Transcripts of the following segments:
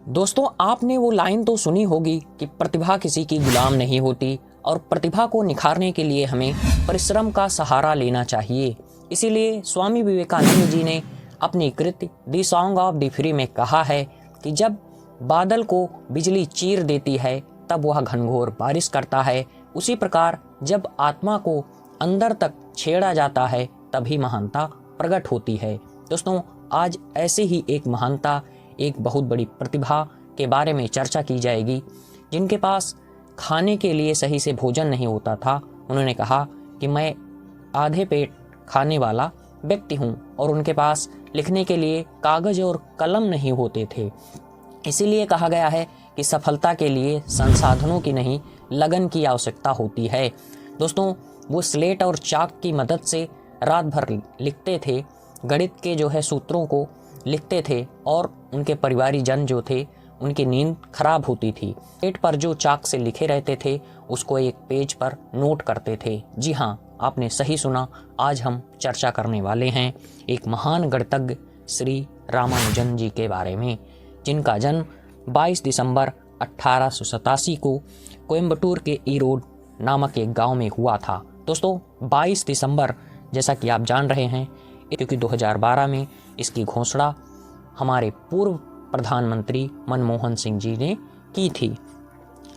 दोस्तों, आपने वो लाइन तो सुनी होगी कि प्रतिभा किसी की गुलाम नहीं होती और प्रतिभा को निखारने के लिए हमें परिश्रम का सहारा लेना चाहिए। इसीलिए स्वामी विवेकानंद जी ने अपनी कृति the song of the free में कहा है कि जब बादल को बिजली चीर देती है तब वह घनघोर बारिश करता है, उसी प्रकार जब आत्मा को अंदर तक छेड़ा जाता है तभी महानता प्रकट होती है। दोस्तों, आज ऐसे ही एक महानता, एक बहुत बड़ी प्रतिभा के बारे में चर्चा की जाएगी, जिनके पास खाने के लिए सही से भोजन नहीं होता था। उन्होंने कहा कि मैं आधे पेट खाने वाला व्यक्ति हूँ, और उनके पास लिखने के लिए कागज और कलम नहीं होते थे। इसीलिए कहा गया है कि सफलता के लिए संसाधनों की नहीं, लगन की आवश्यकता होती है। दोस्तों, वो स्लेट और चाक की मदद से रात भर लिखते थे, गणित के जो है सूत्रों को लिखते थे, और उनके परिवारीजन जो थे उनकी नींद खराब होती थी। स्लेट पर जो चाक से लिखे रहते थे उसको एक पेज पर नोट करते थे। जी हाँ, आपने सही सुना। आज हम चर्चा करने वाले हैं एक महान गणितज्ञ श्री रामानुजन जी के बारे में, जिनका जन्म 22 दिसंबर 1887 को कोयम्बटूर के ईरोड नामक एक गांव में हुआ था। दोस्तों, 22 दिसंबर जैसा कि आप जान रहे हैं, क्योंकि 2012 में इसकी घोषणा हमारे पूर्व प्रधानमंत्री मनमोहन सिंह जी ने की थी।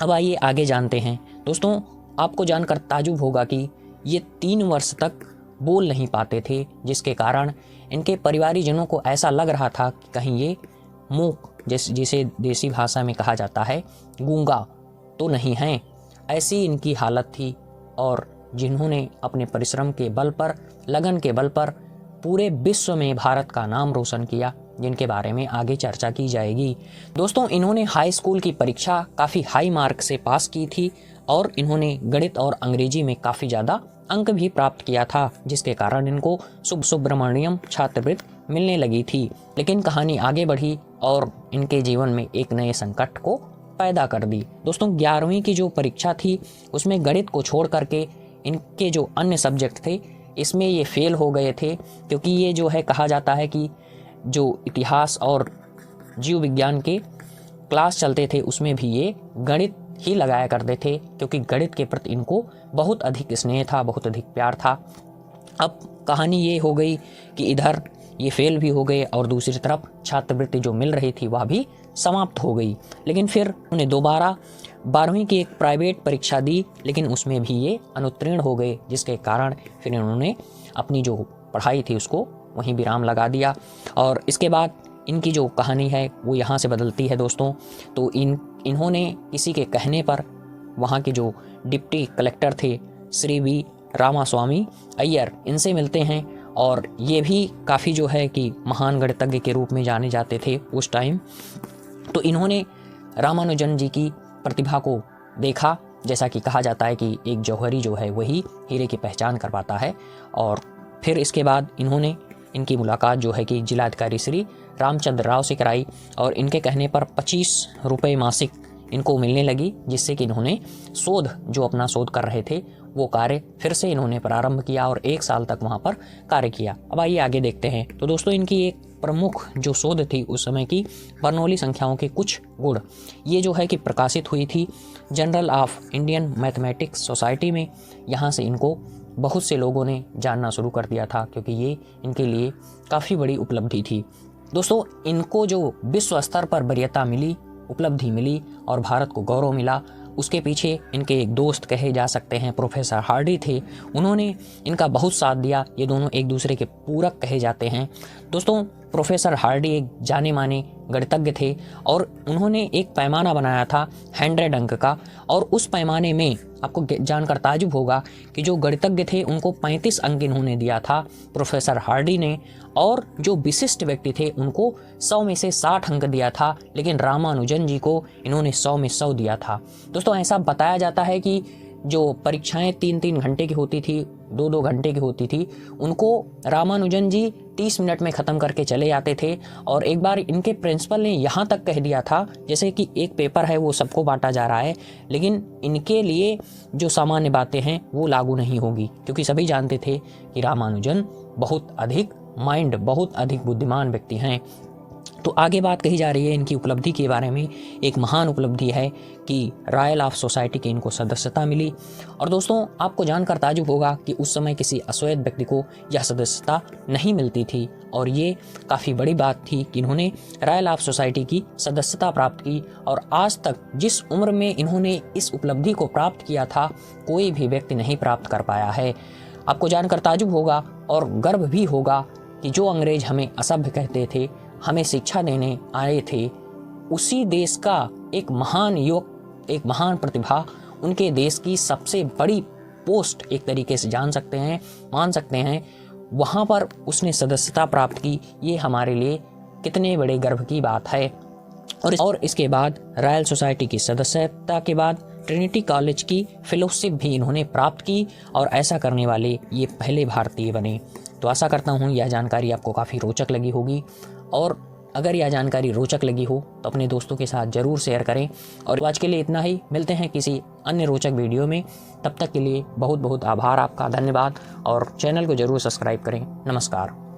अब आइए आगे जानते हैं। दोस्तों, आपको जानकर ताजुब होगा कि ये 3 वर्ष तक बोल नहीं पाते थे, जिसके कारण इनके परिवारीजनों को ऐसा लग रहा था कि कहीं ये मूक, जिसे देसी भाषा में कहा जाता है गूंगा, तो नहीं हैं। ऐसी इनकी हालत थी, और जिन्होंने अपने परिश्रम के बल पर, लगन के बल पर पूरे विश्व में भारत का नाम रोशन किया, जिनके बारे में आगे चर्चा की जाएगी। दोस्तों, इन्होंने हाई स्कूल की परीक्षा काफ़ी हाई मार्क से पास की थी, और इन्होंने गणित और अंग्रेजी में काफ़ी ज़्यादा अंक भी प्राप्त किया था, जिसके कारण इनको सुब्रमण्यम छात्रवृत्ति मिलने लगी थी। लेकिन कहानी आगे बढ़ी और इनके जीवन में एक नए संकट को पैदा कर दी। दोस्तों, 11वीं की जो परीक्षा थी उसमें गणित को छोड़ करके इनके जो अन्य सब्जेक्ट थे इसमें ये फेल हो गए थे, क्योंकि ये जो है कहा जाता है कि जो इतिहास और जीव विज्ञान के क्लास चलते थे उसमें भी ये गणित ही लगाया करते थे, क्योंकि गणित के प्रति इनको बहुत अधिक स्नेह था, बहुत अधिक प्यार था। अब कहानी ये हो गई कि इधर ये फेल भी हो गए और दूसरी तरफ छात्रवृत्ति जो मिल रही थी वह भी समाप्त हो गई। लेकिन फिर उन्हें दोबारा 12वीं की एक प्राइवेट परीक्षा दी, लेकिन उसमें भी ये अनुत्तीर्ण हो गए, जिसके कारण फिर इन्होंने अपनी जो पढ़ाई थी उसको वहीं विराम लगा दिया। और इसके बाद इनकी जो कहानी है वो यहाँ से बदलती है। दोस्तों, तो इन्होंने किसी के कहने पर वहाँ के जो डिप्टी कलेक्टर थे श्री वी रामास्वामी अय्यर, इनसे मिलते हैं, और ये भी काफ़ी जो है कि महान गणितज्ञ के रूप में जाने जाते थे उस टाइम। तो इन्होंने रामानुजन जी की प्रतिभा को देखा। जैसा कि कहा जाता है कि एक जौहरी जो है वही हीरे की पहचान कर पाता है। और फिर इसके बाद इन्होंने इनकी मुलाकात जो है कि जिलाधिकारी श्री रामचंद्र राव से कराई, और इनके कहने पर 25 रुपये मासिक इनको मिलने लगी, जिससे कि इन्होंने जो अपना शोध कर रहे थे वो कार्य फिर से इन्होंने प्रारंभ किया और 1 साल तक वहाँ पर कार्य किया। अब आइए आगे देखते हैं। तो दोस्तों, इनकी एक प्रमुख जो शोध थी उस समय की बर्नौली संख्याओं के कुछ गुण, ये जो है कि प्रकाशित हुई थी journal of Indian mathematics society में। यहाँ से इनको बहुत से लोगों ने जानना शुरू कर दिया था, क्योंकि ये इनके लिए काफ़ी बड़ी उपलब्धि थी। दोस्तों, इनको जो विश्व स्तर पर वरीयता मिली, उपलब्धि मिली और भारत को गौरव मिला, उसके पीछे इनके एक दोस्त कहे जा सकते हैं प्रोफेसर हार्डी थे। उन्होंने इनका बहुत साथ दिया। ये दोनों एक दूसरे के पूरक कहे जाते हैं। दोस्तों, प्रोफेसर हार्डी एक जाने माने गणितज्ञ थे, और उन्होंने एक पैमाना बनाया था 100 अंक का, और उस पैमाने में आपको जानकर ताजुब होगा कि जो गणितज्ञ थे उनको 35 अंक इन्होंने दिया था प्रोफेसर हार्डी ने, और जो विशिष्ट व्यक्ति थे उनको 100 में से 60 अंक दिया था। लेकिन रामानुजन जी को इन्होंने 100 में 100 दिया था। दोस्तों, ऐसा बताया जाता है कि जो परीक्षाएं 3-3 घंटे की होती थी, 2-2 घंटे की होती थी, उनको रामानुजन जी 30 मिनट में ख़त्म करके चले आते थे। और एक बार इनके प्रिंसिपल ने यहाँ तक कह दिया था, जैसे कि एक पेपर है वो सबको बांटा जा रहा है, लेकिन इनके लिए जो सामान्य बातें हैं वो लागू नहीं होगी, क्योंकि सभी जानते थे कि रामानुजन बहुत अधिक बहुत अधिक बुद्धिमान व्यक्ति हैं। तो आगे बात कही जा रही है इनकी उपलब्धि के बारे में। एक महान उपलब्धि है कि रॉयल ऑफ सोसाइटी की इनको सदस्यता मिली। और दोस्तों, आपको जानकर ताजुब होगा कि उस समय किसी अश्वेत व्यक्ति को यह सदस्यता नहीं मिलती थी, और ये काफ़ी बड़ी बात थी कि इन्होंने रॉयल ऑफ सोसाइटी की सदस्यता प्राप्त की। और आज तक जिस उम्र में इन्होंने इस उपलब्धि को प्राप्त किया था, कोई भी व्यक्ति नहीं प्राप्त कर पाया है। आपको जानकर ताजुब होगा और गर्व भी होगा कि जो अंग्रेज हमें असभ्य कहते थे, हमें शिक्षा देने आए थे, उसी देश का एक महान युवक, एक महान प्रतिभा, उनके देश की सबसे बड़ी पोस्ट एक तरीके से मान सकते हैं, वहाँ पर उसने सदस्यता प्राप्त की। ये हमारे लिए कितने बड़े गर्व की बात है। और इसके बाद रॉयल सोसाइटी की सदस्यता के बाद ट्रिनिटी कॉलेज की फेलोशिप भी इन्होंने प्राप्त की, और ऐसा करने वाले ये पहले भारतीय बने। तो आशा करता हूँ यह जानकारी आपको काफ़ी रोचक लगी होगी, और अगर यह जानकारी रोचक लगी हो तो अपने दोस्तों के साथ ज़रूर शेयर करें। और आज के लिए इतना ही, मिलते हैं किसी अन्य रोचक वीडियो में। तब तक के लिए बहुत बहुत आभार आपका, धन्यवाद, और चैनल को ज़रूर सब्सक्राइब करें। नमस्कार।